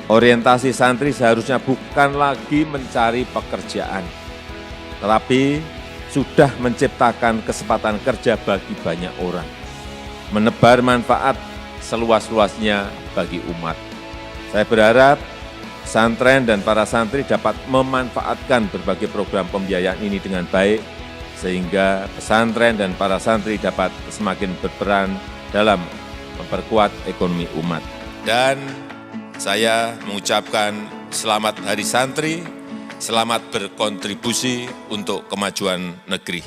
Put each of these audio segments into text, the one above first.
Orientasi santri seharusnya bukan lagi mencari pekerjaan, tetapi sudah menciptakan kesempatan kerja bagi banyak orang, menebar manfaat seluas-luasnya bagi umat. Saya berharap pesantren dan para santri dapat memanfaatkan berbagai program pembiayaan ini dengan baik, sehingga pesantren dan para santri dapat semakin berperan dalam memperkuat ekonomi umat. Dan saya mengucapkan selamat Hari Santri, selamat berkontribusi untuk kemajuan negeri.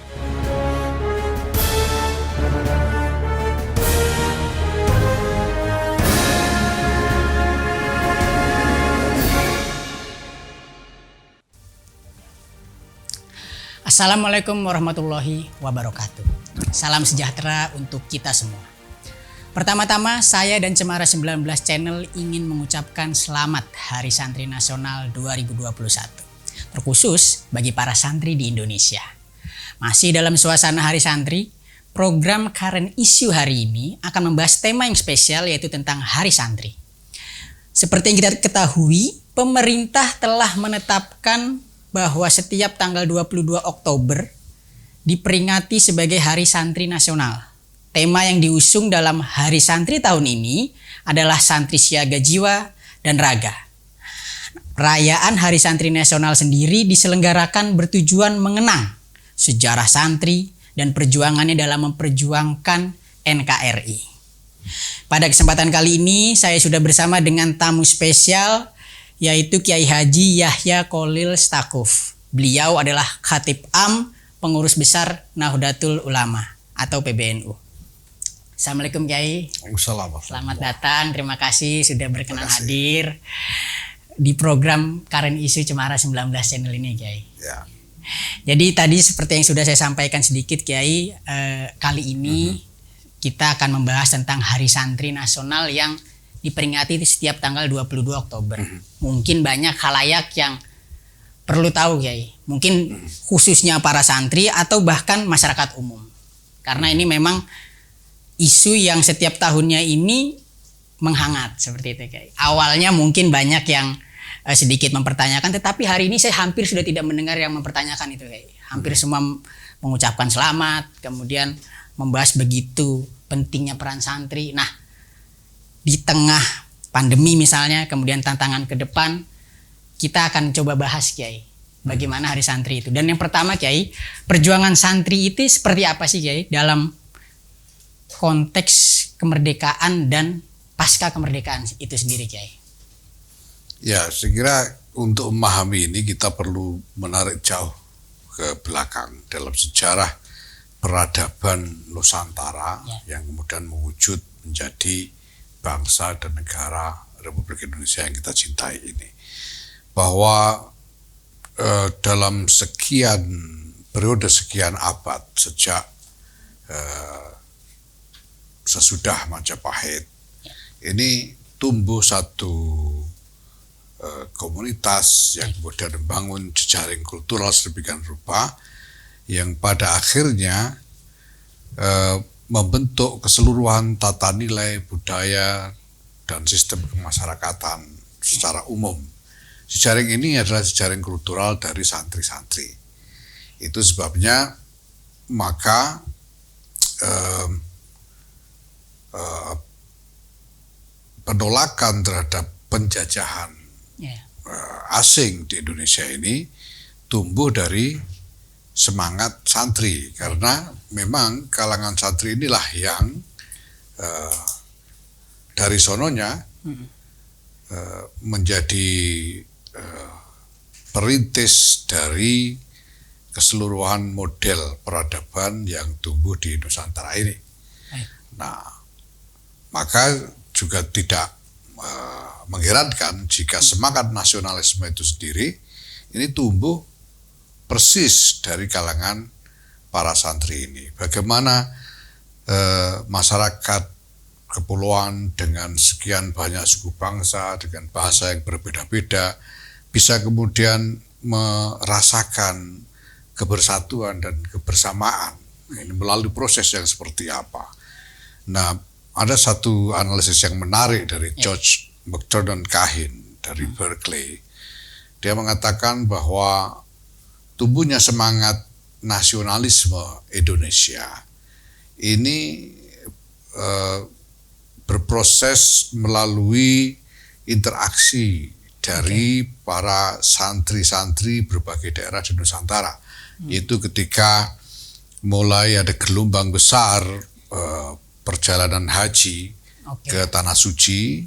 Assalamualaikum warahmatullahi wabarakatuh. Salam sejahtera untuk kita semua. Pertama-tama, saya dan Cemara 19 Channel ingin mengucapkan selamat Hari Santri Nasional 2021. Terkhusus bagi para santri di Indonesia. Masih dalam suasana Hari Santri, program Current Issue hari ini akan membahas tema yang spesial, yaitu tentang Hari Santri. Seperti yang kita ketahui, pemerintah telah menetapkan bahwa setiap tanggal 22 Oktober diperingati sebagai Hari Santri Nasional. Tema yang diusung dalam Hari Santri tahun ini adalah Santri Siaga Jiwa dan Raga. Perayaan Hari Santri Nasional sendiri diselenggarakan bertujuan mengenang sejarah santri dan perjuangannya dalam memperjuangkan NKRI. Pada kesempatan kali ini saya sudah bersama dengan tamu spesial, yaitu Kiai Haji Yahya Cholil Stakuf. Beliau adalah Khatib Am, Pengurus Besar Nahdlatul Ulama atau PBNU. Assalamualaikum Kiai. Selamat datang, terima kasih sudah berkenan hadir di program Current Issue Cemara 19 Channel ini Kiai. Ya. Jadi tadi seperti yang sudah saya sampaikan sedikit Kiai, kali ini kita akan membahas tentang Hari Santri Nasional yang diperingati setiap tanggal 22 Oktober. Mungkin banyak khalayak yang perlu tahu Kiai. Mungkin khususnya para santri atau bahkan masyarakat umum. Karena ini memang isu yang setiap tahunnya ini menghangat seperti itu Kiai. Awalnya mungkin banyak yang sedikit mempertanyakan, tetapi hari ini saya hampir sudah tidak mendengar yang mempertanyakan itu Kiai. Hampir semua mengucapkan selamat, kemudian membahas begitu pentingnya peran santri. Nah, di tengah pandemi misalnya, kemudian tantangan ke depan, kita akan coba bahas Kiai, bagaimana Hari Santri itu. Dan yang pertama Kiai, perjuangan santri itu seperti apa sih Kiai dalam konteks kemerdekaan dan pasca kemerdekaan itu sendiri Kiai? Ya, saya kira untuk memahami ini kita perlu menarik jauh ke belakang dalam sejarah peradaban Nusantara yang kemudian mewujud menjadi bangsa dan negara Republik Indonesia yang kita cintai ini. Bahwa dalam periode sekian abad sejak sesudah Majapahit ini tumbuh satu komunitas yang kemudian membangun jejaring kultural sedemikian rupa yang pada akhirnya membentuk keseluruhan tata nilai budaya dan sistem kemasyarakatan secara umum. Jejaring ini adalah jejaring kultural dari santri-santri. Itu sebabnya maka penolakan terhadap penjajahan asing di Indonesia ini tumbuh dari semangat santri, karena memang kalangan santri inilah yang dari sononya menjadi perintis dari keseluruhan model peradaban yang tumbuh di Nusantara ini. Nah, maka juga tidak mengherankan jika semangat nasionalisme itu sendiri ini tumbuh persis dari kalangan para santri ini. Bagaimana masyarakat kepulauan dengan sekian banyak suku bangsa, dengan bahasa yang berbeda-beda, bisa kemudian merasakan kebersatuan dan kebersamaan. Ini melalui proses yang seperti apa. Nah, ada satu analisis yang menarik dari George MacDonald Kahin dari Berkeley. Dia mengatakan bahwa tumbuhnya semangat nasionalisme Indonesia ini berproses melalui interaksi dari para santri-santri berbagai daerah di Nusantara. Yaitu ketika mulai ada gelombang besar perjalanan haji ke Tanah Suci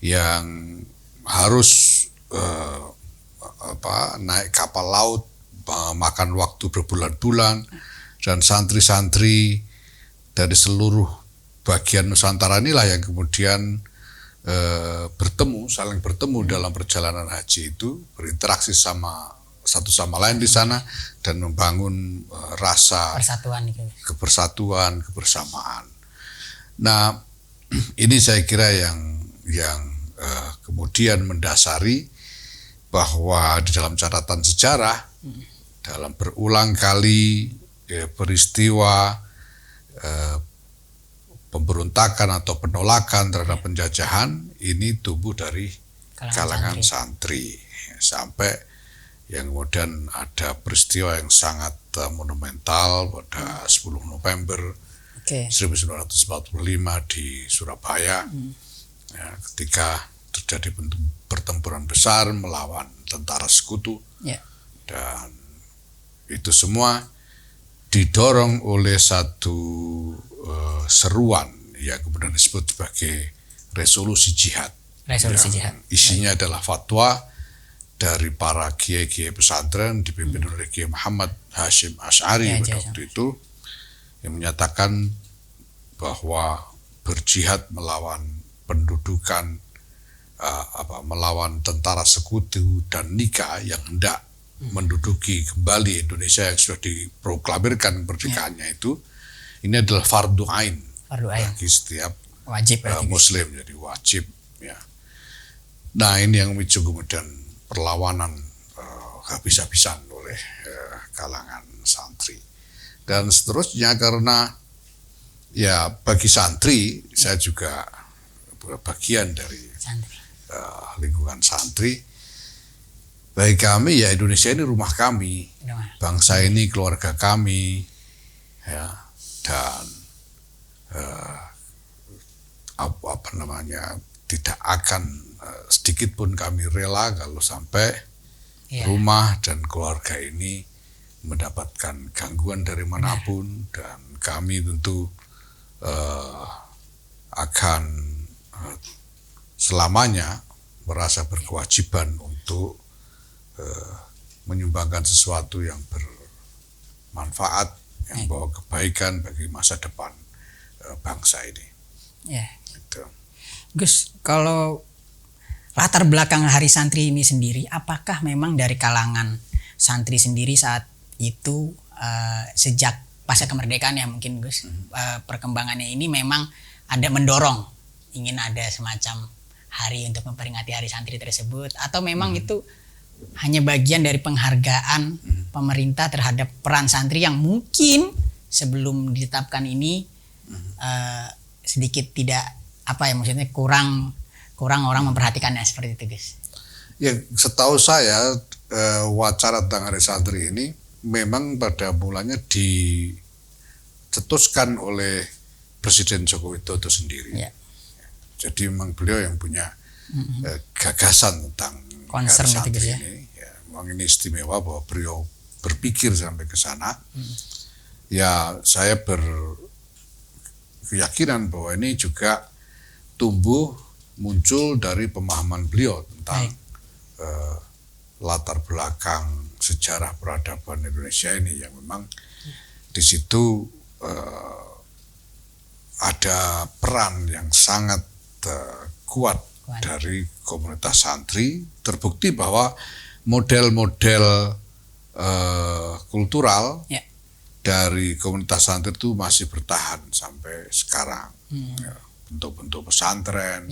yang harus naik kapal laut, makan waktu berbulan-bulan, dan santri-santri dari seluruh bagian Nusantara inilah yang kemudian saling bertemu dalam perjalanan haji itu, berinteraksi sama satu sama lain di sana dan membangun rasa kebersatuan, kebersamaan. Nah, ini saya kira yang kemudian mendasari bahwa di dalam catatan sejarah, dalam berulang kali peristiwa pemberontakan atau penolakan terhadap penjajahan ini tumbuh dari kalangan santri. Sampai yang kemudian ada peristiwa yang sangat monumental pada 10 November 1945 di Surabaya, ketika terjadi pertempuran besar melawan tentara sekutu, dan itu semua didorong oleh satu seruan yang kemudian disebut sebagai resolusi jihad. Isinya adalah fatwa dari para kiai-kiai pesantren dipimpin oleh Kiai Muhammad Hashim Asy'ari pada waktu itu, yang menyatakan bahwa berjihad melawan pendudukan, melawan tentara sekutu dan nikah yang hendak menduduki kembali Indonesia yang sudah diproklamirkan kemerdekaannya itu, ini adalah fardu ain bagi setiap Muslim, jadi wajib. Ya. Nah, ini yang memicu kemudian perlawanan habis-habisan oleh kalangan santri dan seterusnya, karena ya bagi santri, saya juga bagian dari lingkungan santri. Bagi kami ya Indonesia ini rumah kami, bangsa ini keluarga kami, ya, dan tidak akan sedikit pun kami rela kalau sampai rumah dan keluarga ini mendapatkan gangguan dari manapun, dan kami tentu akan selamanya merasa berkewajiban untuk menyumbangkan sesuatu yang bermanfaat, yang bawa kebaikan bagi masa depan bangsa ini. Gitu. Gus, kalau latar belakang Hari Santri ini sendiri, apakah memang dari kalangan santri sendiri saat itu sejak pasca kemerdekaan ya mungkin Gus, perkembangannya ini memang ada mendorong ingin ada semacam hari untuk memperingati Hari Santri tersebut, atau memang itu hanya bagian dari penghargaan pemerintah terhadap peran santri yang mungkin sebelum ditetapkan ini sedikit tidak maksudnya kurang orang memperhatikannya, seperti itu Gus? Ya, setahu saya wacana tentang Hari Santri ini memang pada mulanya dicetuskan oleh Presiden Joko Widodo sendiri. Jadi memang beliau yang punya gagasan tentang concern Hari Santri ya. ini. Ya, memang ini istimewa bahwa beliau berpikir sampai ke sana. Ya, saya berkeyakinan bahwa ini juga tumbuh muncul dari pemahaman beliau tentang latar belakang sejarah peradaban Indonesia ini, yang memang di situ ada peran yang sangat kuat dari komunitas santri. Terbukti bahwa model-model kultural dari komunitas santri itu masih bertahan sampai sekarang. Ya, bentuk-bentuk pesantren,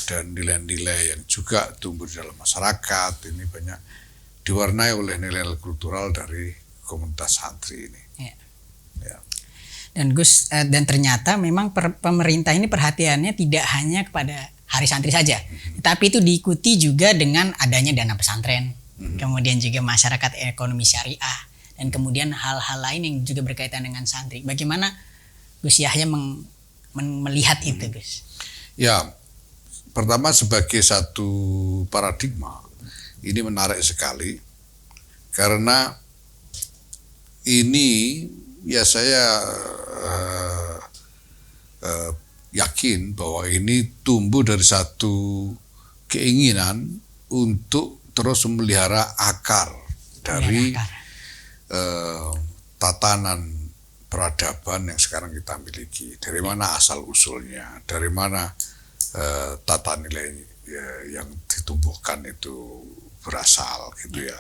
dan nilai-nilai yang juga tumbuh di dalam masyarakat ini banyak diwarnai oleh nilai kultural dari komunitas santri ini. Ya. Dan Gus, dan ternyata memang pemerintah ini perhatiannya tidak hanya kepada Hari Santri saja, tapi itu diikuti juga dengan adanya dana pesantren, kemudian juga masyarakat ekonomi syariah, dan kemudian hal-hal lain yang juga berkaitan dengan santri. Bagaimana Gus Yahya melihat itu, Gus? Ya, pertama sebagai satu paradigma, ini menarik sekali, karena ini ya saya yakin bahwa ini tumbuh dari satu keinginan untuk terus memelihara akar dari tatanan peradaban yang sekarang kita miliki. Dari mana asal usulnya, dari mana tata nilai yang ditumbuhkan itu berasal gitu ya.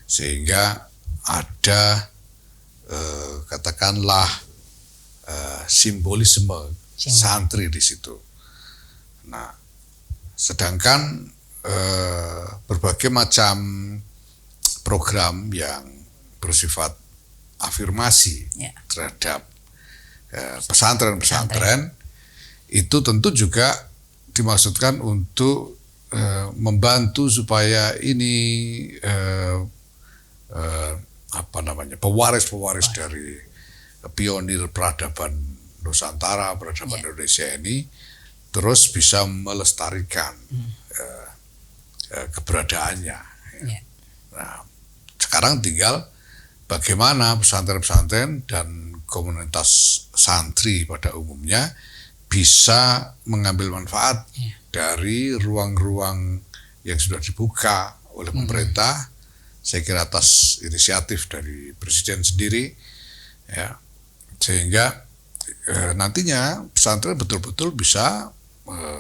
Sehingga ada katakanlah simbolisme santri di situ. Nah, sedangkan berbagai macam program yang bersifat afirmasi terhadap pesantren-pesantren itu tentu juga dimaksudkan untuk membantu supaya ini pewaris-pewaris dari pionir peradaban Nusantara, peradaban Indonesia ini terus bisa melestarikan keberadaannya. Nah, sekarang tinggal bagaimana pesantren-pesantren dan komunitas santri pada umumnya bisa mengambil manfaat dari ruang-ruang yang sudah dibuka oleh pemerintah. Saya kira atas inisiatif dari Presiden sendiri, ya, sehingga nantinya pesantren betul-betul bisa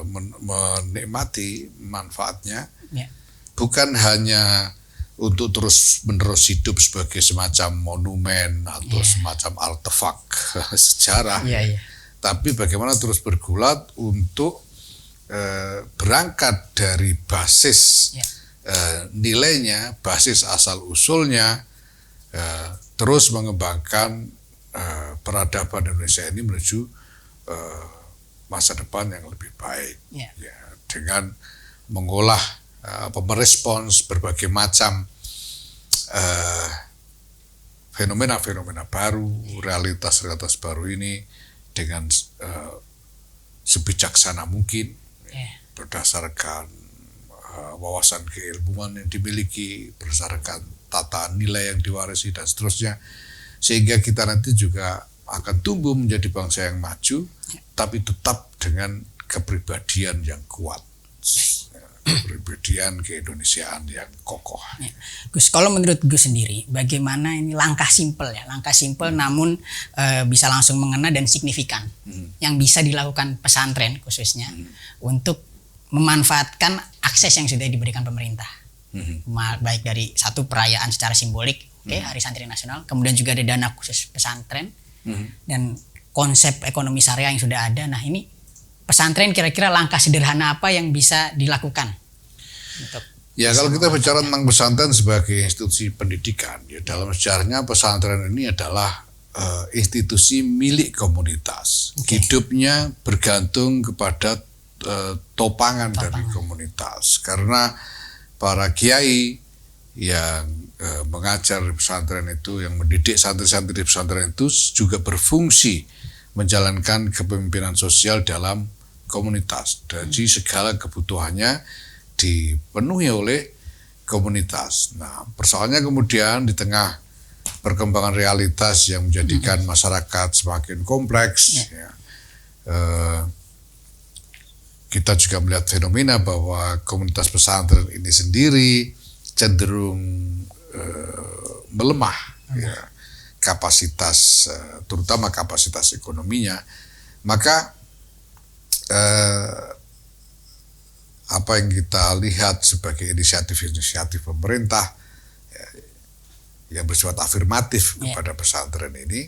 menikmati manfaatnya, bukan hanya untuk terus-menerus hidup sebagai semacam monumen atau semacam artefak sejarah, tapi bagaimana terus bergulat untuk berangkat dari basis nilainya, basis asal usulnya, terus mengembangkan peradaban Indonesia ini menuju masa depan yang lebih baik, dengan mengolah merespons berbagai macam fenomena-fenomena baru, realitas-realitas baru ini dengan sebijaksana mungkin, berdasarkan wawasan keilmuan yang dimiliki, berdasarkan tata nilai yang diwarisi dan seterusnya, sehingga kita nanti juga akan tumbuh menjadi bangsa yang maju, tapi tetap dengan kepribadian yang kuat, kepribadian keindonesiaan yang kokoh. Gus, kalau menurut Gus sendiri, bagaimana ini langkah simpel namun bisa langsung mengena dan signifikan yang bisa dilakukan pesantren khususnya untuk memanfaatkan akses yang sudah diberikan pemerintah, baik dari satu perayaan secara simbolik, Hari Santri Nasional, kemudian juga ada dana khusus pesantren, dan konsep ekonomi syariah yang sudah ada. Nah, ini pesantren kira-kira langkah sederhana apa yang bisa dilakukan untuk kalau kita bicara tentang pesantren sebagai institusi pendidikan, ya dalam sejarahnya pesantren ini adalah institusi milik komunitas. Hidupnya bergantung kepada topangan dari komunitas, karena para kiai yang mengajar di pesantren itu, yang mendidik santri-santri di pesantren itu juga berfungsi menjalankan kepemimpinan sosial dalam komunitas. Jadi segala kebutuhannya dipenuhi oleh komunitas. Nah, persoalannya kemudian di tengah perkembangan realitas yang menjadikan masyarakat semakin kompleks, kita juga melihat fenomena bahwa komunitas pesantren ini sendiri cenderung melemah, kapasitas, terutama kapasitas ekonominya. Maka apa yang kita lihat sebagai inisiatif-inisiatif pemerintah yang bersifat afirmatif kepada pesantren ini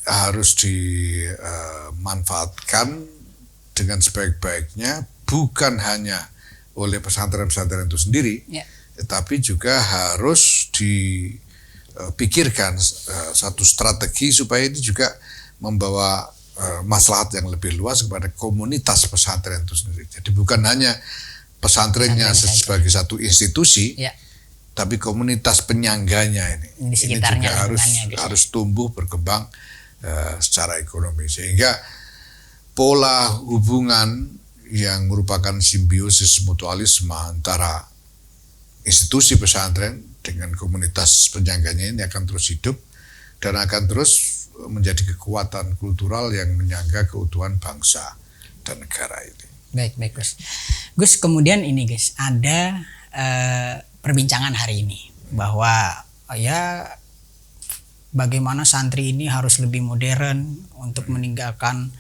harus dimanfaatkan dengan sebaik-baiknya, bukan hanya oleh pesantren-pesantren itu sendiri, tetapi juga harus dipikirkan satu strategi supaya ini juga membawa maslahat yang lebih luas kepada komunitas pesantren itu sendiri. Jadi bukan hanya pesantrennya sebagai satu institusi, ya, tapi komunitas penyangganya ini juga harus tumbuh berkembang secara ekonomi, sehingga pola hubungan yang merupakan simbiosis mutualisme antara institusi pesantren dengan komunitas penyangganya ini akan terus hidup dan akan terus menjadi kekuatan kultural yang menyangga keutuhan bangsa dan negara ini. Baik Gus. Gus, kemudian ini Gus, ada perbincangan hari ini bahwa ya bagaimana santri ini harus lebih modern untuk meninggalkan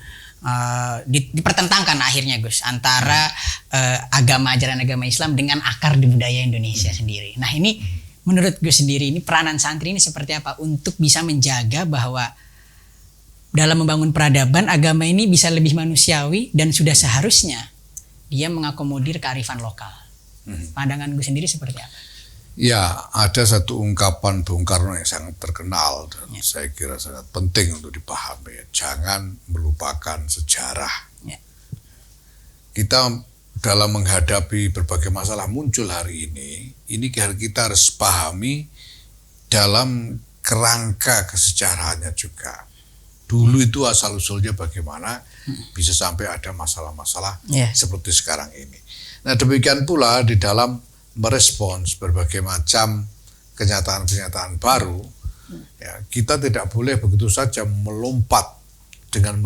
dipertentangkan akhirnya Gus antara ajaran agama Islam dengan akar di budaya Indonesia sendiri. Nah ini menurut Gus sendiri, ini peranan santri ini seperti apa untuk bisa menjaga bahwa dalam membangun peradaban agama ini bisa lebih manusiawi dan sudah seharusnya dia mengakomodir kearifan lokal. Pandangan Gus sendiri seperti apa? Ya, ada satu ungkapan Bung Karno yang sangat terkenal dan saya kira sangat penting untuk dipahami. Jangan melupakan sejarah. Kita dalam menghadapi berbagai masalah muncul hari ini kita harus pahami dalam kerangka kesejarahannya juga. Dulu itu asal-usulnya bagaimana bisa sampai ada masalah-masalah seperti sekarang ini. Nah demikian pula di dalam merespons berbagai macam kenyataan-kenyataan baru, ya, kita tidak boleh begitu saja melompat dengan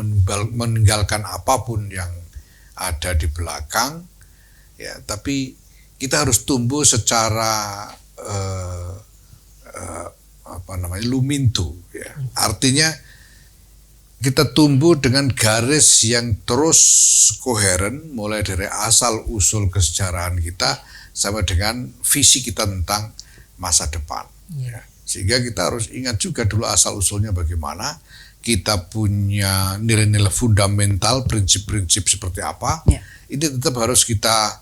meninggalkan apapun yang ada di belakang, ya, tapi kita harus tumbuh secara lumintu, ya. Artinya kita tumbuh dengan garis yang terus koheren mulai dari asal usul kesejarahan kita sampai dengan visi kita tentang masa depan. Ya. Sehingga kita harus ingat juga dulu asal usulnya bagaimana, kita punya nilai-nilai fundamental, prinsip-prinsip seperti apa, ini tetap harus kita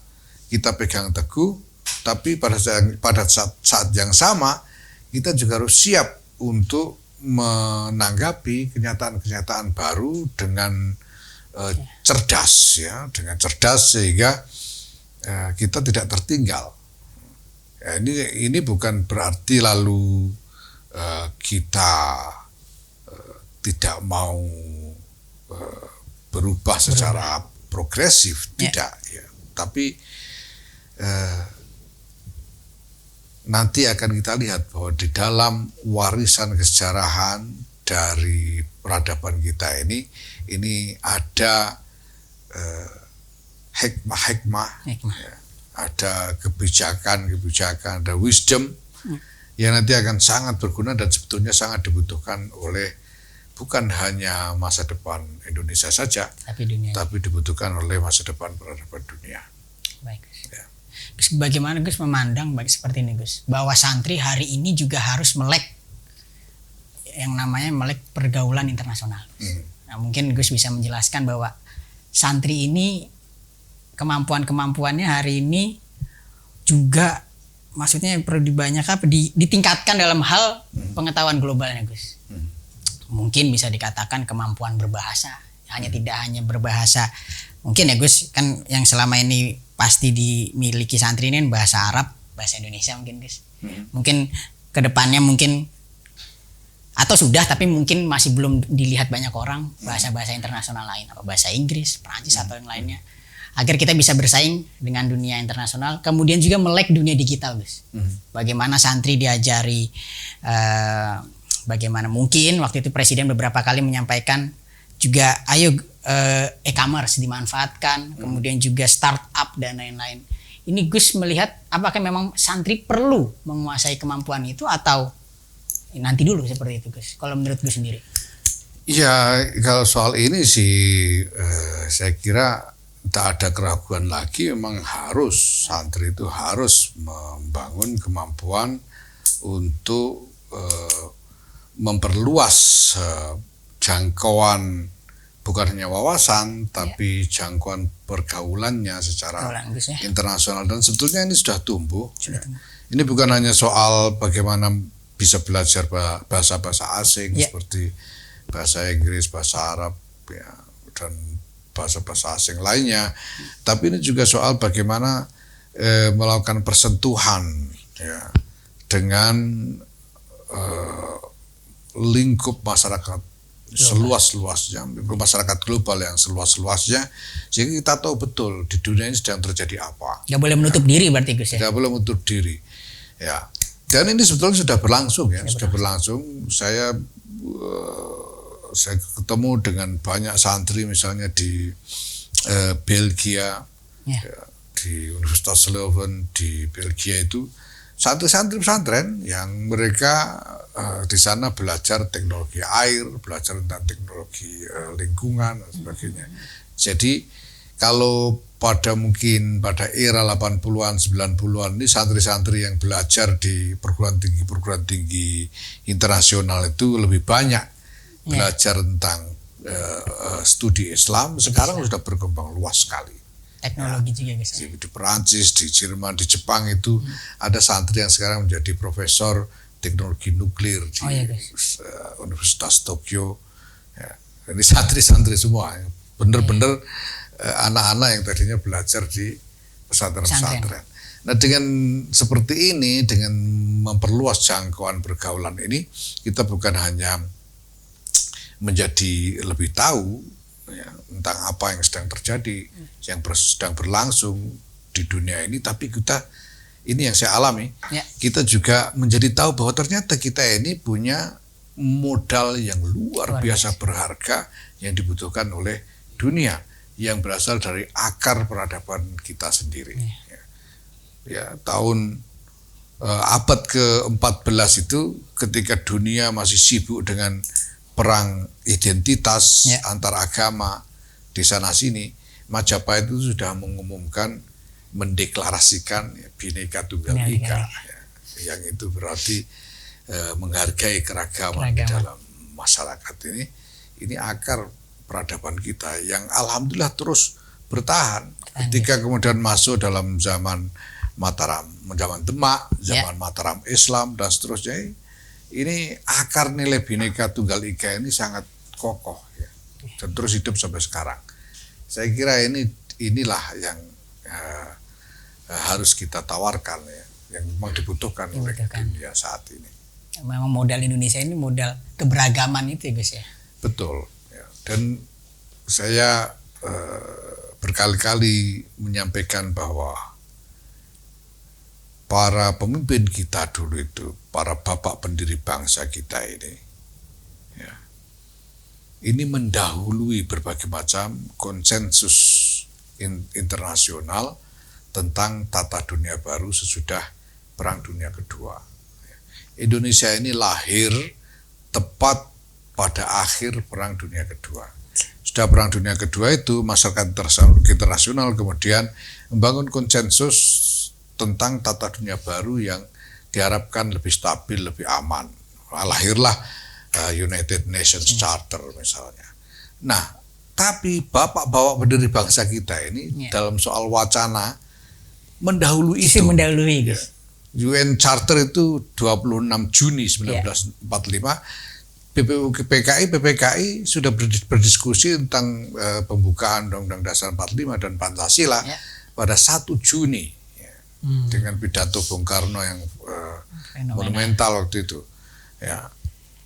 pegang teguh, tapi pada saat yang sama kita juga harus siap untuk menanggapi kenyataan-kenyataan baru dengan cerdas, ya, dengan cerdas sehingga kita tidak tertinggal. Ya, ini bukan berarti lalu kita tidak mau berubah secara progresif, tidak, ya. Tapi nanti akan kita lihat bahwa di dalam warisan kesejarahan dari peradaban kita ini ada hikmah, ya, ada kebijakan, ada wisdom yang nanti akan sangat berguna dan sebetulnya sangat dibutuhkan oleh bukan hanya masa depan Indonesia saja, tapi dibutuhkan oleh masa depan peradaban dunia. Baik, Gus. Ya. Gus, bagaimana Gus memandang seperti ini Gus, bahwa santri hari ini juga harus melek yang namanya melek pergaulan internasional. Nah, mungkin Gus bisa menjelaskan bahwa santri ini kemampuannya hari ini juga maksudnya perlu ditingkatkan dalam hal pengetahuan globalnya Gus. Mungkin bisa dikatakan kemampuan berbahasa, tidak hanya berbahasa. Mungkin ya Gus, kan yang selama ini pasti dimiliki santri ini bahasa Arab, bahasa Indonesia mungkin Gus. Mungkin kedepannya atau sudah tapi mungkin masih belum dilihat banyak orang bahasa-bahasa internasional lain, apa bahasa Inggris, Perancis atau yang lainnya. Agar kita bisa bersaing dengan dunia internasional, kemudian juga melek dunia digital Gus. Bagaimana santri diajari bagaimana mungkin waktu itu Presiden beberapa kali menyampaikan juga ayo e-commerce dimanfaatkan, kemudian juga startup dan lain-lain. Ini Gus melihat apakah memang santri perlu menguasai kemampuan itu atau nanti dulu seperti itu Gus? Kalau menurut Gus sendiri? Ya kalau soal ini sih saya kira tak ada keraguan lagi, memang santri itu harus membangun kemampuan untuk memperluas jangkauan bukan hanya wawasan tapi jangkauan pergaulannya secara internasional, dan sebetulnya ini sudah tumbuh. Ini bukan hanya soal bagaimana bisa belajar bahasa-bahasa asing seperti bahasa Inggris, bahasa Arab, ya, dan bahasa-bahasa asing lainnya. Tapi ini juga soal bagaimana melakukan persentuhan ya, dengan lingkup masyarakat seluas-luasnya, masyarakat global yang seluas-luasnya, sehingga kita tahu betul di dunia ini sedang terjadi apa. Nggak boleh menutup diri berarti Gus ya? Nggak boleh menutup diri. Ya. Dan ini sebetulnya sudah berlangsung ya, sudah berlangsung. Saya ketemu dengan banyak santri misalnya di Belgia, ya, di Universitas Leuven di Belgia itu, santri-santri pesantren yang mereka di sana belajar teknologi air, belajar tentang teknologi lingkungan dan sebagainya. Jadi kalau pada era 80-an, 90-an ini santri-santri yang belajar di perguruan tinggi internasional itu lebih banyak belajar tentang studi Islam. Sekarang sudah berkembang luas sekali. Teknologi juga guys. Di Perancis, di Jerman, di Jepang itu ada santri yang sekarang menjadi profesor teknologi nuklir di Universitas Tokyo. Ya, ini santri-santri semua, bener-bener anak-anak yang tadinya belajar di pesantren-pesantren. Nah, dengan seperti ini, dengan memperluas jangkauan pergaulan ini, kita bukan hanya menjadi lebih tahu ya, tentang apa yang sedang terjadi, yang sedang berlangsung di dunia ini, tapi kita, ini yang saya alami, kita juga menjadi tahu bahwa ternyata kita ini punya modal yang luar biasa berharga yang dibutuhkan oleh dunia, yang berasal dari akar peradaban kita sendiri. Ya, tahun abad ke-14 itu ketika dunia masih sibuk dengan perang identitas antar agama di sana sini, Majapahit itu sudah mengumumkan, mendeklarasikan Bhinneka Tunggal Ika, yang itu berarti menghargai keragaman di dalam masyarakat ini. Ini akar peradaban kita yang alhamdulillah terus bertahan. Ketika kemudian masuk dalam zaman Mataram, zaman Demak, zaman Mataram Islam dan seterusnya, ini akar nilai Bhinneka Tunggal Ika ini sangat kokoh ya, dan terus hidup sampai sekarang. Saya kira inilah yang harus kita tawarkan ya, yang memang dibutuhkan oleh dunia saat ini. Memang modal Indonesia ini modal keberagaman itu ya Gus ya. Betul. Ya. Dan saya berkali-kali menyampaikan bahwa para pemimpin kita dulu itu, para bapak pendiri bangsa kita ini, ya, ini mendahului berbagai macam konsensus internasional tentang tata dunia baru sesudah Perang Dunia Kedua. Indonesia ini lahir tepat pada akhir Perang Dunia Kedua. Sudah Perang Dunia Kedua itu masyarakat internasional kemudian membangun konsensus tentang tata dunia baru yang diharapkan lebih stabil, lebih aman. Lahirlah United Nations Charter misalnya. Nah, tapi bapak-bapak pendiri bangsa kita ini dalam soal wacana mendahului itu. Mendahului, guys. UN Charter itu 26 Juni 1945. PPKI sudah berdiskusi tentang pembukaan Undang-Undang Dasar 45 dan Pancasila pada 1 Juni dengan pidato Bung Karno yang monumental waktu itu. Ya.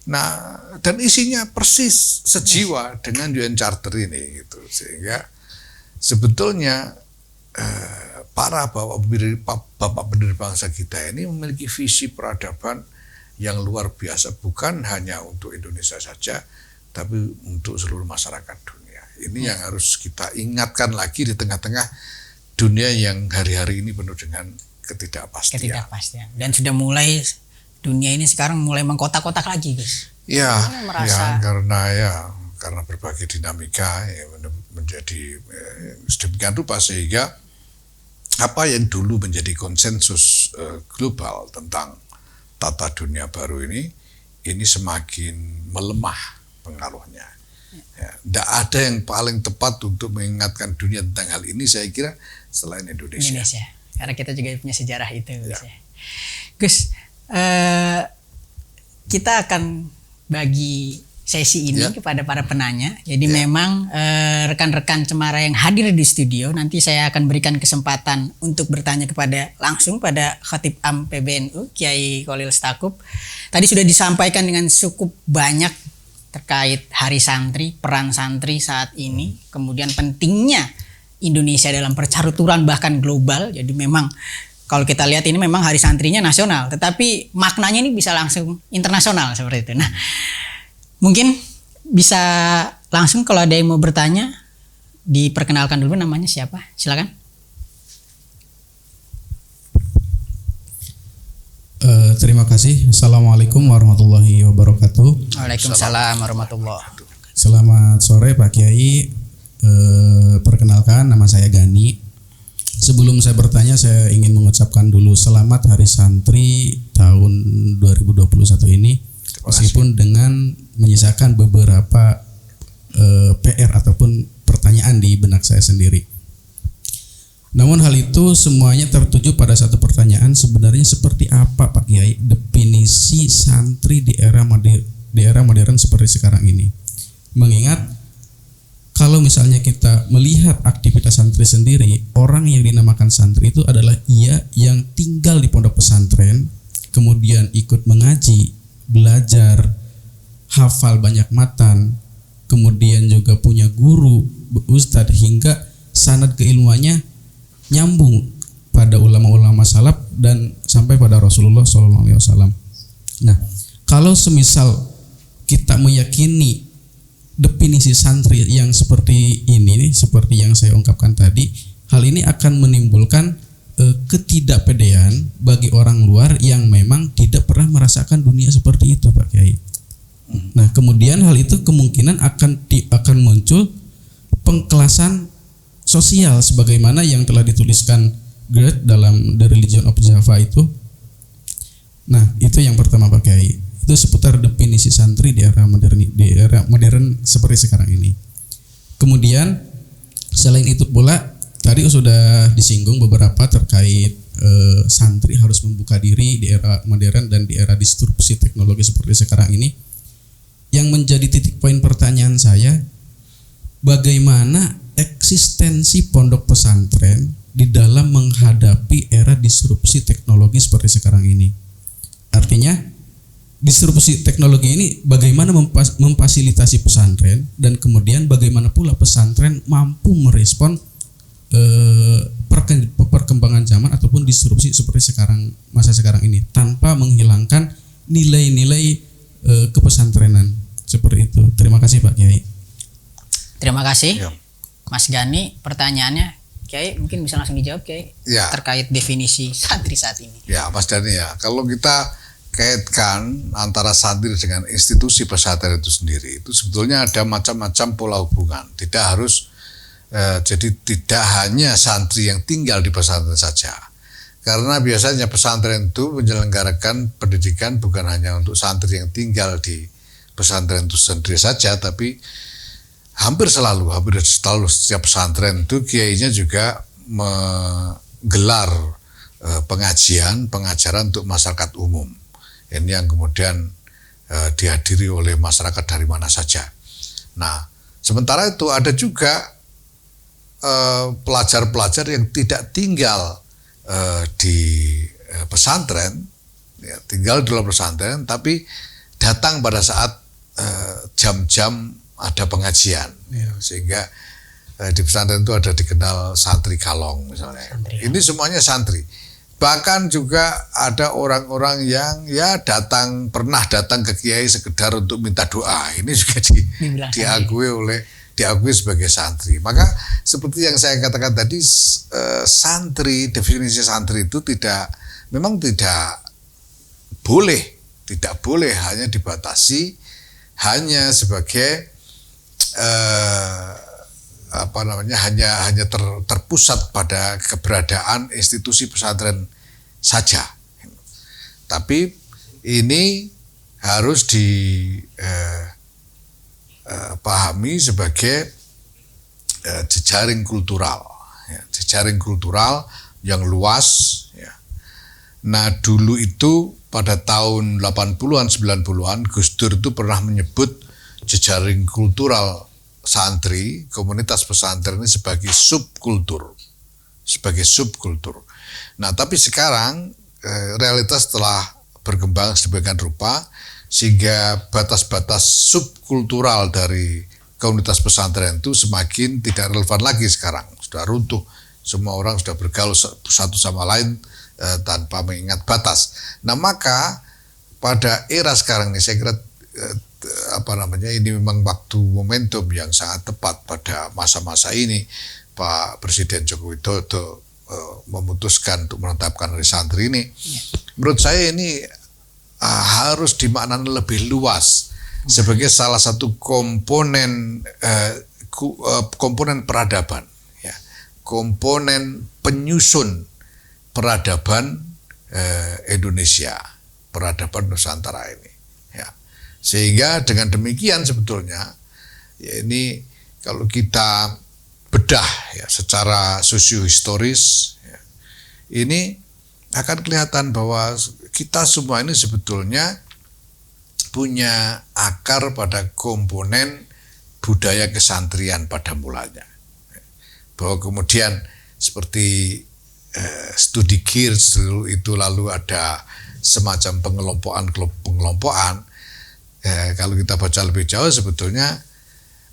Nah, dan isinya persis sejiwa dengan UN Charter ini gitu. Sehingga sebetulnya para bapak pendiri bangsa kita ini memiliki visi peradaban yang luar biasa, bukan hanya untuk Indonesia saja, tapi untuk seluruh masyarakat dunia. Ini yang harus kita ingatkan lagi di tengah-tengah dunia yang hari-hari ini penuh dengan ketidakpastian. Dan sudah mulai, dunia ini sekarang mulai mengkotak-kotak lagi, guys. Ya, karena berbagai dinamika menjadi sedemikian rupa sehingga apa yang dulu menjadi konsensus global tentang tata dunia baru ini semakin melemah pengaruhnya. Tidak ada yang paling tepat untuk mengingatkan dunia tentang hal ini, saya kira, selain Indonesia. Karena kita juga punya sejarah itu, Gus. Gus, kita akan bagi sesi ini kepada para penanya. Jadi memang rekan-rekan Cemara yang hadir di studio, nanti saya akan berikan kesempatan untuk bertanya langsung pada Khatib Am PBNU Kiai Kholil Stakuf. Tadi sudah disampaikan dengan cukup banyak terkait Hari Santri, peran santri saat ini, kemudian pentingnya Indonesia dalam percaruturan bahkan global. Jadi memang kalau kita lihat ini memang Hari Santrinya nasional, tetapi maknanya ini bisa langsung internasional seperti itu. Nah, mungkin bisa langsung kalau ada yang mau bertanya, diperkenalkan dulu namanya siapa, silakan. Terima kasih. Assalamualaikum warahmatullahi wabarakatuh. Waalaikumsalam warahmatullahi wabarakatuh. Selamat sore Pak Kiai. Perkenalkan, nama saya Gani. Sebelum saya bertanya, saya ingin mengucapkan dulu selamat Hari Santri tahun 2021 ini. Meskipun dengan menyisakan beberapa PR ataupun pertanyaan di benak saya sendiri. Namun hal itu semuanya tertuju pada satu pertanyaan, sebenarnya seperti apa Pak Kiai definisi santri di era modern seperti sekarang ini? Mengingat kalau misalnya kita melihat aktivitas santri sendiri, orang yang dinamakan santri itu adalah ia yang tinggal di pondok pesantren, kemudian ikut mengaji, belajar, hafal banyak matan, kemudian juga punya guru, ustadz, hingga sanad keilmuannya nyambung pada ulama-ulama salaf dan sampai pada Rasulullah SAW. Nah, kalau semisal kita meyakini definisi santri yang seperti ini, seperti yang saya ungkapkan tadi, hal ini akan menimbulkan ketidakpedean bagi orang luar yang memang tidak pernah merasakan dunia seperti itu, Pak Kiai. Nah, kemudian hal itu kemungkinan akan muncul pengkelasan sosial sebagaimana yang telah dituliskan Goethe dalam The Religion of Java itu. Nah, itu yang pertama Pak Kiai. Itu seputar definisi santri di era modern seperti sekarang ini. Kemudian selain itu pula tadi sudah disinggung beberapa terkait santri harus membuka diri di era modern dan di era disrupsi teknologi seperti sekarang ini. Yang menjadi titik poin pertanyaan saya, bagaimana eksistensi pondok pesantren di dalam menghadapi era disrupsi teknologi seperti sekarang ini? Artinya disrupsi teknologi ini bagaimana memfasilitasi pesantren, dan kemudian bagaimana pula pesantren mampu merespon perkembangan zaman ataupun disrupsi seperti masa sekarang ini tanpa menghilangkan nilai-nilai kepesantrenan seperti itu. Terima kasih Pak Kiai. Terima kasih Mas Gani. Pertanyaannya Kiai mungkin bisa langsung dijawab Kiai terkait definisi santri saat ini. Ya Mas Dani, kalau kita kaitkan antara santri dengan institusi pesantren itu sendiri, itu sebetulnya ada macam-macam pola hubungan. Tidak harus jadi tidak hanya santri yang tinggal di pesantren saja. Karena biasanya pesantren itu menyelenggarakan pendidikan bukan hanya untuk santri yang tinggal di pesantren itu sendiri saja, tapi hampir selalu setiap pesantren itu kiainya juga menggelar pengajaran untuk masyarakat umum. Ini yang kemudian dihadiri oleh masyarakat dari mana saja. Nah, sementara itu ada juga pelajar-pelajar yang tidak tinggal di pesantren, tinggal di luar pesantren, tapi datang pada saat jam-jam ada pengajian, sehingga di pesantren itu ada dikenal santri kalong misalnya. Ini semuanya santri. Bahkan juga ada orang-orang yang pernah datang ke kiai sekedar untuk minta doa. Ini juga diakui sebagai santri. Maka seperti yang saya katakan tadi, santri, definisi santri itu memang tidak boleh hanya dibatasi hanya sebagai hanya terpusat pada keberadaan institusi pesantren saja. Tapi ini harus dipahami sebagai jejaring kultural, jejaring kultural yang luas. Nah, dulu itu pada tahun 80-an 90-an Gus Dur itu pernah menyebut jejaring kultural santri, komunitas pesantren ini sebagai subkultur. Nah, tapi sekarang realitas telah berkembang sedemikian rupa sehingga batas-batas subkultural dari komunitas pesantren itu semakin tidak relevan lagi sekarang. Sudah runtuh, semua orang sudah bergaul satu sama lain tanpa mengingat batas. Nah, maka pada era sekarang ini saya kira ini memang waktu momentum yang sangat tepat pada masa-masa ini. Pak Presiden Joko Widodo memutuskan untuk menetapkan hari santri ini. Menurut saya ini harus dimaknai lebih luas sebagai salah satu komponen peradaban, ya, komponen penyusun peradaban Indonesia, peradaban Nusantara ini, ya. Sehingga dengan demikian sebetulnya ya ini kalau kita bedah ya secara sosiohistoris ya, ini akan kelihatan bahwa kita semua ini sebetulnya punya akar pada komponen budaya kesantrian pada mulanya. Bahwa kemudian seperti studi Geertz itu lalu ada semacam pengelompokan. Kalau kita baca lebih jauh sebetulnya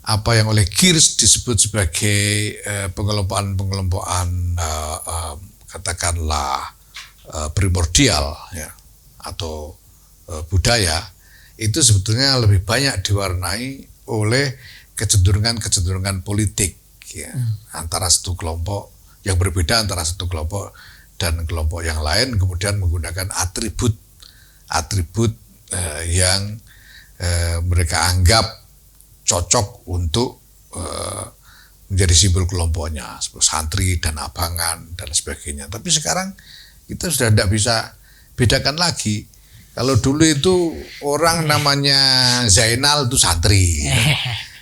apa yang oleh Geertz disebut sebagai pengelompokan katakanlah primordial ya, atau budaya itu sebetulnya lebih banyak diwarnai oleh kecenderungan politik ya, antara satu kelompok yang berbeda antara satu kelompok dan kelompok yang lain, kemudian menggunakan atribut yang mereka anggap cocok untuk menjadi simbol kelompoknya, seperti santri dan abangan dan sebagainya. Tapi sekarang kita sudah tidak bisa bedakan lagi. Kalau dulu itu orang namanya Zainal itu santri,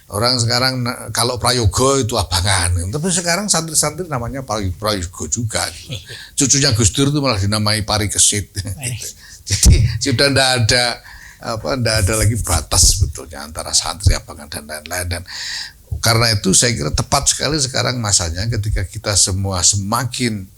orang sekarang kalau Prayogo itu abangan. Tapi sekarang santri-santri namanya Prayogo juga. Cucunya Gus Dur itu malah dinamai Parikesit. Jadi sudah tidak ada lagi batas sebetulnya antara santri, abangan dan lain-lain. Dan karena itu saya kira tepat sekali sekarang masanya ketika kita semua semakin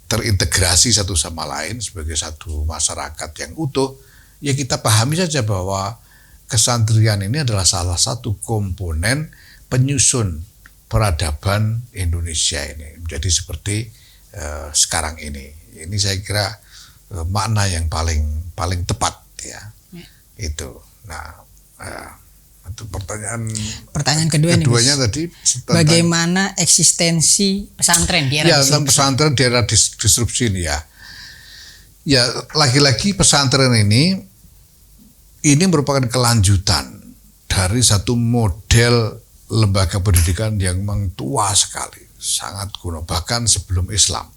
terintegrasi satu sama lain sebagai satu masyarakat yang utuh, ya kita pahami saja bahwa kesantrian ini adalah salah satu komponen penyusun peradaban Indonesia ini menjadi seperti sekarang ini. Ini saya kira makna yang paling tepat ya. Itu. Nah, itu pertanyaan keduanya tadi bagaimana eksistensi pesantren di era disrupsi? Pesantren di era disrupsi ini ya. Ya, lagi-lagi pesantren ini merupakan kelanjutan dari satu model lembaga pendidikan yang memang tua sekali, sangat kuno, bahkan sebelum Islam.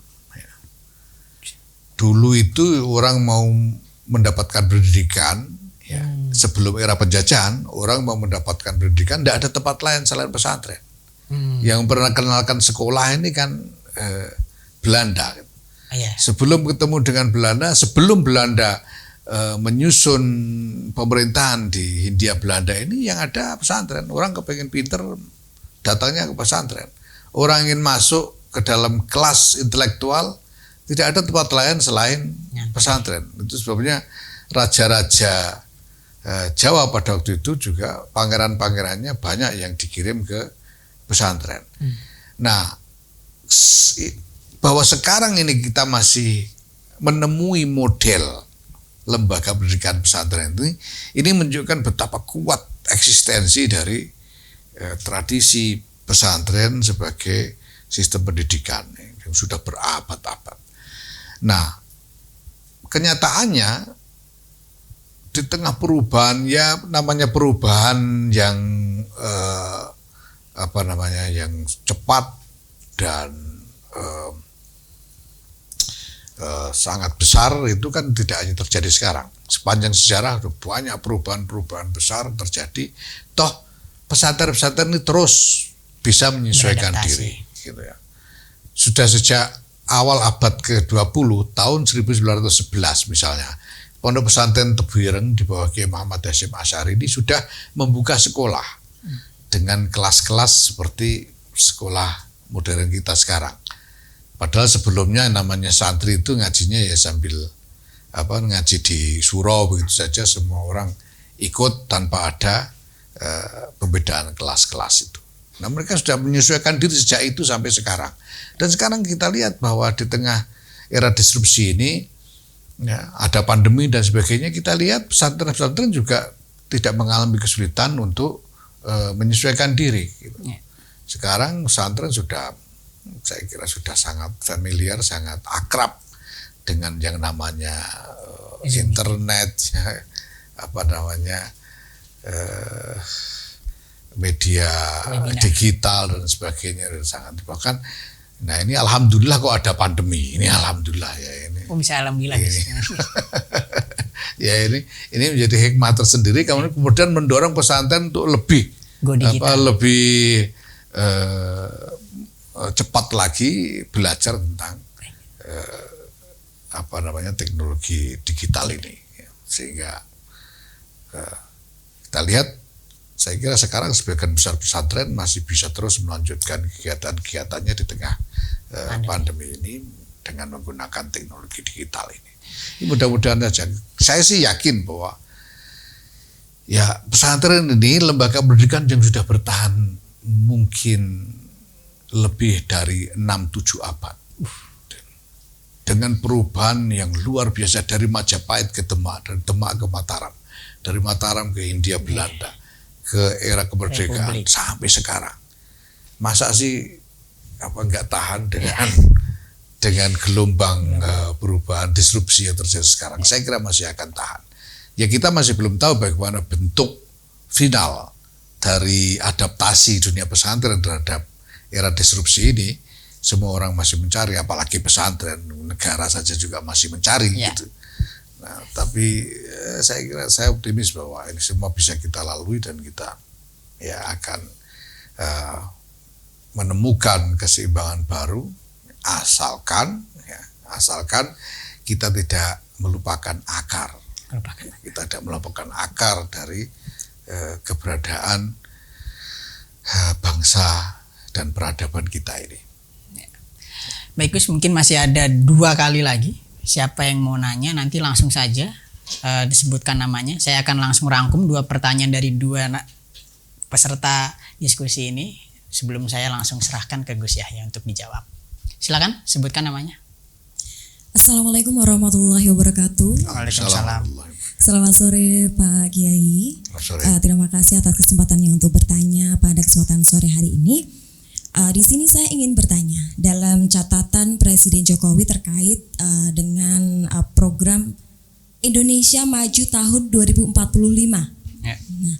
Dulu itu orang mau mendapatkan pendidikan, ya, sebelum era penjajahan, orang mau mendapatkan pendidikan, tidak ada tempat lain selain pesantren. Yang pernah kenalkan sekolah ini kan Belanda. Sebelum ketemu dengan Belanda, sebelum Belanda menyusun pemerintahan di Hindia Belanda ini, yang ada pesantren. Orang kepengen pinter, datangnya ke pesantren. Orang ingin masuk ke dalam kelas intelektual, tidak ada tempat lain selain pesantren. Itu sebabnya raja-raja Jawa pada waktu itu juga pangeran-pangerannya banyak yang dikirim ke pesantren. Nah, bahwa sekarang ini kita masih menemui model lembaga pendidikan pesantren ini menunjukkan betapa kuat eksistensi dari tradisi pesantren sebagai sistem pendidikan yang sudah berabad-abad. Nah, kenyataannya di tengah perubahan, ya namanya perubahan yang yang cepat dan sangat besar, itu kan tidak hanya terjadi sekarang. Sepanjang sejarah banyak perubahan-perubahan besar terjadi. Toh pesantren-pesantren ini terus bisa menyesuaikan diri, gitu ya. Sudah sejak awal abad ke-20 tahun 1911 misalnya, Pondok Pesantren Tebuireng di bawah Kiai Muhammad Hasyim Asy'ari ini sudah membuka sekolah dengan kelas-kelas seperti sekolah modern kita sekarang. Padahal sebelumnya namanya santri itu ngajinya ya sambil ngaji di surau begitu saja, semua orang ikut tanpa ada pembedaan kelas-kelas itu. Nah, mereka sudah menyesuaikan diri sejak itu sampai sekarang. Dan sekarang kita lihat bahwa di tengah era disrupsi ini, ya, ada pandemi dan sebagainya, kita lihat pesantren-pesantren juga tidak mengalami kesulitan untuk menyesuaikan diri. Gitu. Sekarang pesantren sudah, saya kira sudah sangat familiar, sangat akrab dengan yang namanya internet, ya, media digital dan sebagainya, dan sangat bahkan. Nah, ini alhamdulillah kok ada pandemi. Ini alhamdulillah ya ini. Bisa alhamdulillah. Ini. Ya ini menjadi hikmah tersendiri, kemudian mendorong pesantren untuk lebih cepat lagi belajar tentang teknologi digital ini, sehingga kita lihat. Saya kira sekarang sebagian besar pesantren masih bisa terus melanjutkan kegiatan-kegiatannya di tengah pandemi ini dengan menggunakan teknologi digital ini. Mudah-mudahan saja. Saya sih yakin bahwa ya pesantren ini lembaga pendidikan yang sudah bertahan mungkin lebih dari 6-7 abad. Dengan perubahan yang luar biasa dari Majapahit ke Demak, dari Demak ke Mataram, dari Mataram ke Hindia Belanda, ke era kemerdekaan sampai sekarang. Masa sih nggak tahan dengan gelombang perubahan disrupsi yang terjadi sekarang? Saya kira masih akan tahan. Ya, kita masih belum tahu bagaimana bentuk final dari adaptasi dunia pesantren terhadap era disrupsi ini. Semua orang masih mencari, apalagi pesantren, negara saja juga masih mencari gitu. Nah, tapi saya optimis bahwa ini semua bisa kita lalui dan kita ya akan menemukan keseimbangan baru asalkan kita tidak melupakan akar. Kita tidak melupakan akar dari keberadaan bangsa dan peradaban kita ini. Baik Gus, mungkin masih ada 2 kali lagi. Siapa yang mau nanya nanti langsung saja disebutkan namanya. Saya akan langsung rangkum 2 pertanyaan dari 2 peserta diskusi ini sebelum saya langsung serahkan ke Gus Yahya untuk dijawab. Silakan sebutkan namanya. Assalamualaikum warahmatullahi wabarakatuh. Waalaikumsalam. Selamat sore Pak Kiai. Terima kasih atas kesempatannya untuk bertanya pada kesempatan sore hari ini. Di sini saya ingin bertanya dalam catatan Presiden Jokowi terkait dengan program Indonesia Maju tahun 2045. Ya. Nah,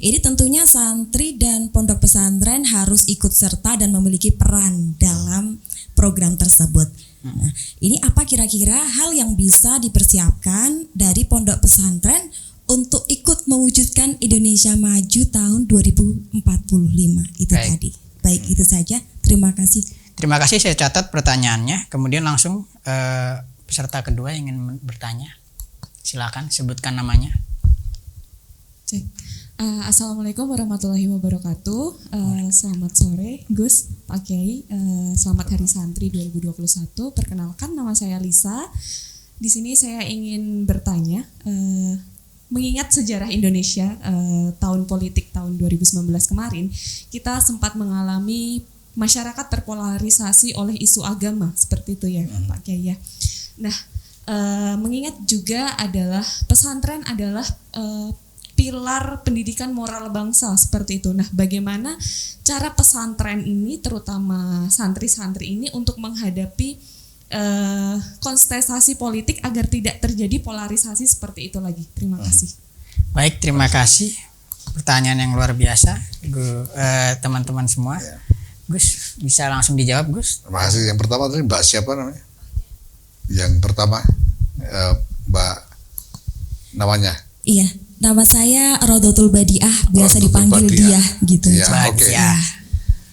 ini tentunya santri dan pondok pesantren harus ikut serta dan memiliki peran dalam program tersebut. Nah, ini apa kira-kira hal yang bisa dipersiapkan dari pondok pesantren untuk ikut mewujudkan Indonesia Maju tahun 2045 itu Baik. tadi. Baik, itu saja. Terima kasih. Terima kasih, saya catat pertanyaannya. Kemudian langsung peserta kedua yang ingin bertanya. Silakan sebutkan namanya. Cek. Assalamualaikum warahmatullahi wabarakatuh. Selamat sore Gus, Pak Kiai. Selamat Hari Santri 2021. Perkenalkan, nama saya Lisa. Di sini saya ingin bertanya, mengingat sejarah Indonesia tahun politik tahun 2019 kemarin, kita sempat mengalami masyarakat terpolarisasi oleh isu agama seperti itu ya Pak Kiai ya. Nah, mengingat juga adalah pesantren adalah pilar pendidikan moral bangsa seperti itu. Nah, bagaimana cara pesantren ini, terutama santri-santri ini, untuk menghadapi kontestasi politik agar tidak terjadi polarisasi seperti itu lagi? Terima kasih. Baik, terima kasih. Pertanyaan yang luar biasa, teman-teman semua. Ya. Gus, bisa langsung dijawab, Gus? Terima kasih. Yang pertama tadi Mbak siapa namanya? Yang pertama Mbak namanya? Iya, nama saya Rodotul Badiah, biasa Rodotul dipanggil Badiah. dia gitu. Ya, Baik, oke. ya.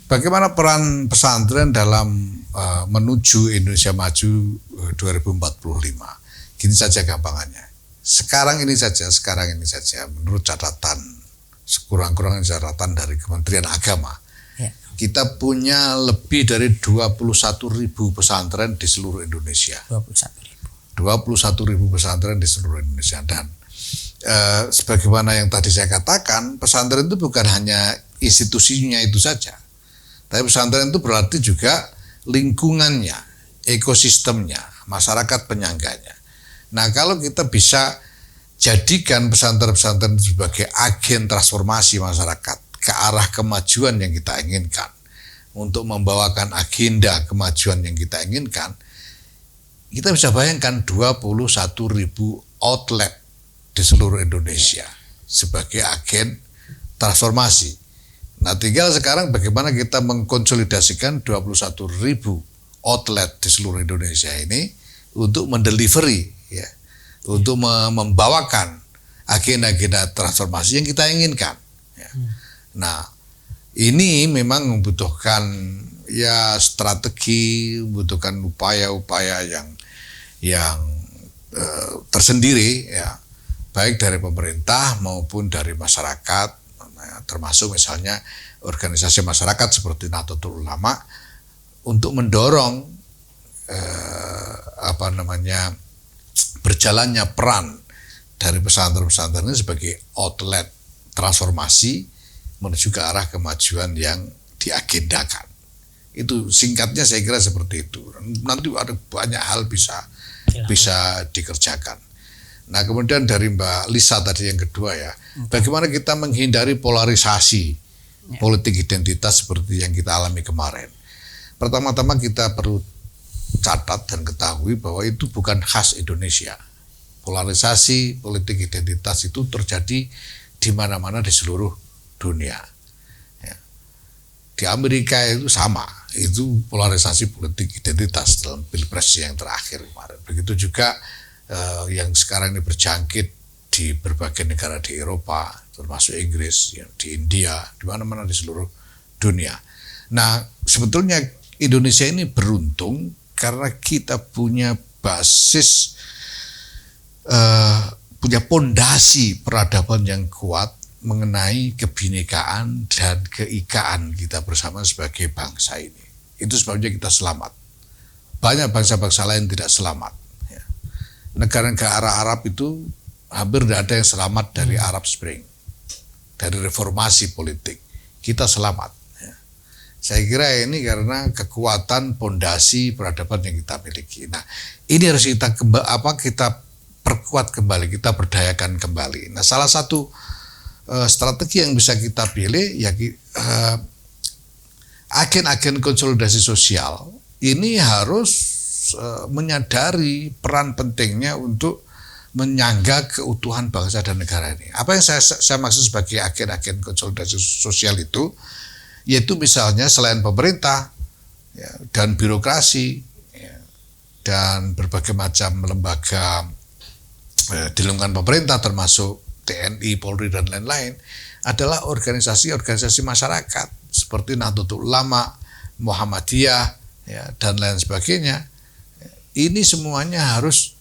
Bagaimana peran pesantren dalam menuju Indonesia Maju 2045? Gini saja gampangannya. sekarang ini saja menurut catatan, sekurang-kurangnya catatan dari Kementerian Agama, kita punya lebih dari 21.000 pesantren di seluruh Indonesia. 21.000 pesantren di seluruh Indonesia. Dan sebagaimana yang tadi saya katakan, pesantren itu bukan hanya institusinya itu saja, tapi pesantren itu berarti juga lingkungannya, ekosistemnya, masyarakat penyangganya. Nah, kalau kita bisa jadikan pesantren-pesantren itu sebagai agen transformasi masyarakat ke arah kemajuan yang kita inginkan, untuk membawakan agenda kemajuan yang kita inginkan, kita bisa bayangkan 21.000 outlet di seluruh Indonesia sebagai agen transformasi. Nah, tinggal sekarang bagaimana kita mengkonsolidasikan 21.000 outlet di seluruh Indonesia ini untuk mendelivery, ya, untuk membawakan agenda-agenda transformasi yang kita inginkan. Ya. Nah, ini memang membutuhkan ya strategi, membutuhkan upaya-upaya yang tersendiri, ya, baik dari pemerintah maupun dari masyarakat, termasuk misalnya organisasi masyarakat seperti Nahdlatul Ulama untuk mendorong berjalannya peran dari pesantren-pesantren ini sebagai outlet transformasi menuju ke arah kemajuan yang diagendakan. Itu singkatnya saya kira seperti itu. Nanti ada banyak hal bisa dikerjakan. Nah, kemudian dari Mbak Lisa tadi yang kedua, ya, bagaimana kita menghindari polarisasi politik identitas seperti yang kita alami kemarin. Pertama-tama kita perlu catat dan ketahui bahwa itu bukan khas Indonesia. Polarisasi politik identitas itu terjadi di mana-mana di seluruh dunia. Ya. Di Amerika itu sama, itu polarisasi politik identitas dalam pilpres yang terakhir kemarin. Begitu juga yang sekarang ini berjangkit di berbagai negara di Eropa, termasuk Inggris, ya, di India, di mana-mana di seluruh dunia. Nah, sebetulnya Indonesia ini beruntung karena kita punya basis, punya pondasi peradaban yang kuat mengenai kebinekaan dan keikaan kita bersama sebagai bangsa ini. Itu sebabnya kita selamat. Banyak bangsa-bangsa lain tidak selamat. Ya. Negara-negara Arab itu hampir tidak ada yang selamat dari Arab Spring, dari reformasi politik. Kita selamat. Ya. Saya kira ini karena kekuatan pondasi peradaban yang kita miliki. Nah, ini harus kita perkuat kembali, kita berdayakan kembali. Nah, salah satu strategi yang bisa kita pilih ya agen-agen konsolidasi sosial ini harus menyadari peran pentingnya untuk menyangga keutuhan bangsa dan negara ini. Apa yang saya maksud sebagai agen-agen konsolidasi sosial itu, yaitu misalnya selain pemerintah, ya, dan birokrasi, ya, dan berbagai macam lembaga di lingkungan pemerintah termasuk TNI, Polri, dan lain-lain, adalah organisasi-organisasi masyarakat seperti Nahdlatul Ulama, Muhammadiyah, ya, dan lain sebagainya. Ini semuanya harus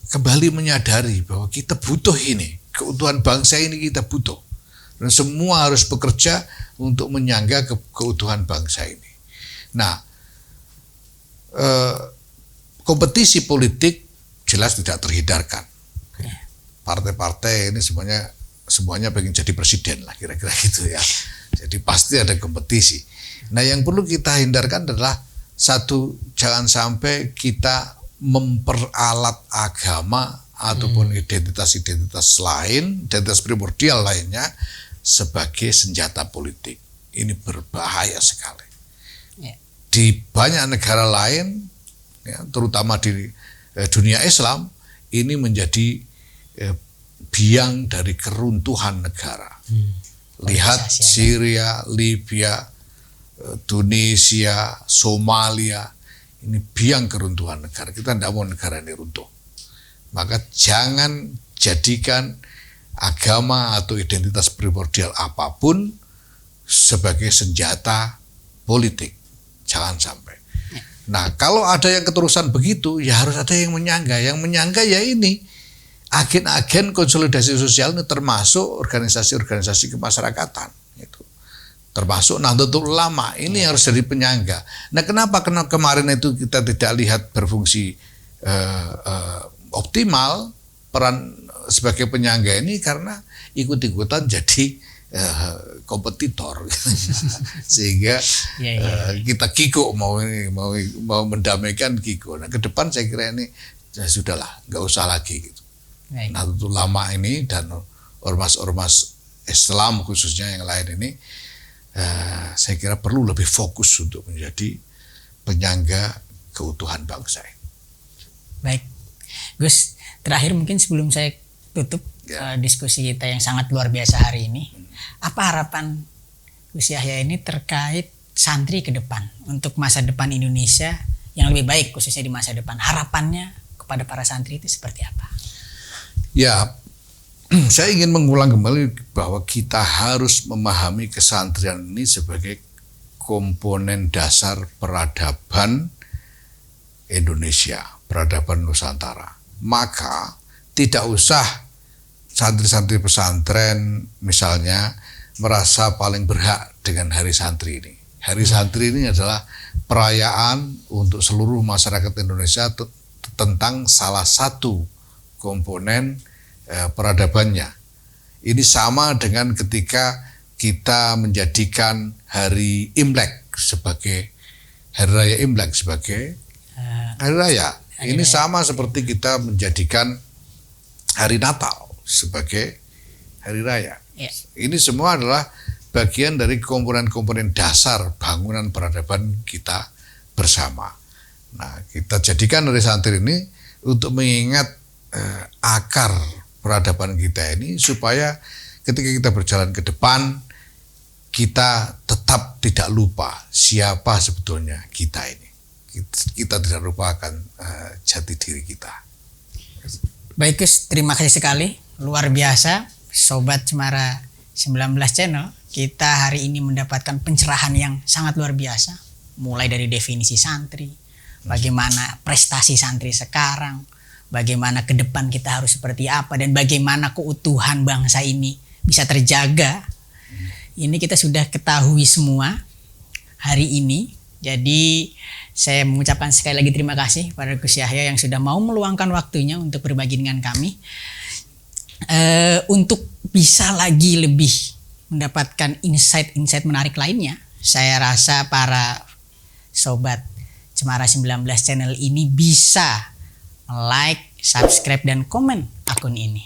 kembali menyadari bahwa kita butuh ini, keutuhan bangsa ini kita butuh, dan semua harus bekerja untuk menyangga keutuhan bangsa ini. Nah, kompetisi politik jelas tidak terhindarkan. Partai-partai ini semuanya pengen jadi presiden lah, kira-kira gitu ya. Jadi pasti ada kompetisi. Nah, yang perlu kita hindarkan adalah satu, jangan sampai kita memperalat agama ataupun identitas-identitas lain, identitas primordial lainnya sebagai senjata politik. Ini berbahaya sekali. Di banyak negara lain, ya, terutama di dunia Islam, ini menjadi biang dari keruntuhan negara. Lihat Syria, Libya, Tunisia, Somalia, ini biang keruntuhan negara. Kita tidak mau negara ini runtuh. Maka jangan jadikan agama atau identitas primordial apapun sebagai senjata politik. Jangan sampai. Nah, kalau ada yang keterusan begitu, ya harus ada yang menyangga. Yang menyangga ya ini agen-agen konsolidasi sosial ini termasuk organisasi-organisasi kemasyarakatan, itu termasuk Nahdlatul Ulama ini harus jadi penyangga. Nah, kenapa kemarin itu kita tidak lihat berfungsi optimal peran sebagai penyangga ini? Karena ikut-ikutan jadi kompetitor sehingga kita kikuk mau mendamaikan kikuk. Nah, ke depan saya kira ini sudahlah, nggak usah lagi gitu. Nahdlatul Ulama ini dan ormas-ormas Islam khususnya yang lain ini saya kira perlu lebih fokus untuk menjadi penyangga keutuhan bangsa ini. Baik, Gus, terakhir mungkin sebelum saya tutup diskusi kita yang sangat luar biasa hari ini, apa harapan Gus Yahya ini terkait santri ke depan untuk masa depan Indonesia yang lebih baik, khususnya di masa depan? Harapannya kepada para santri itu seperti apa? Ya, saya ingin mengulang kembali bahwa kita harus memahami kesantrian ini sebagai komponen dasar peradaban Indonesia, peradaban Nusantara. Maka tidak usah santri-santri pesantren misalnya merasa paling berhak dengan Hari Santri ini. Hari Santri ini adalah perayaan untuk seluruh masyarakat Indonesia tentang salah satu komponen peradabannya. Ini sama dengan ketika kita menjadikan Hari Imlek sebagai Hari Raya Imlek sebagai Hari Raya. Ini sama seperti kita menjadikan Hari Natal sebagai Hari Raya. Ini semua adalah bagian dari komponen-komponen dasar bangunan peradaban kita bersama. Nah, kita jadikan Hari Santri ini untuk mengingat akar peradaban kita ini, supaya ketika kita berjalan ke depan kita tetap tidak lupa siapa sebetulnya kita ini. Kita tidak lupakan jati diri kita. Baik Gus, terima kasih sekali, luar biasa Sobat Cemara 19 Channel. Kita hari ini mendapatkan pencerahan yang sangat luar biasa, mulai dari definisi santri, bagaimana prestasi santri sekarang, bagaimana ke depan kita harus seperti apa, dan bagaimana keutuhan bangsa ini bisa terjaga. Ini kita sudah ketahui semua hari ini. Jadi saya mengucapkan sekali lagi terima kasih pada Gus Yahya yang sudah mau meluangkan waktunya untuk berbagi dengan kami. Untuk bisa lagi lebih mendapatkan insight-insight menarik lainnya, saya rasa para Sobat Cemara 19 Channel ini bisa like, subscribe, dan komen akun ini.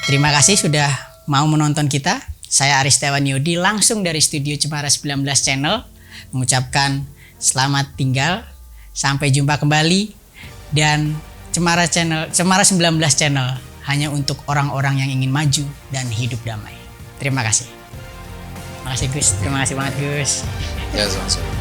Terima kasih sudah mau menonton kita. Saya Aristiawan Yodi langsung dari studio Cemara 19 Channel mengucapkan selamat tinggal, sampai jumpa kembali, dan Cemara 19 Channel hanya untuk orang-orang yang ingin maju dan hidup damai. Terima kasih. Terima kasih Gus, terima kasih banget Gus. Ya, sama-sama.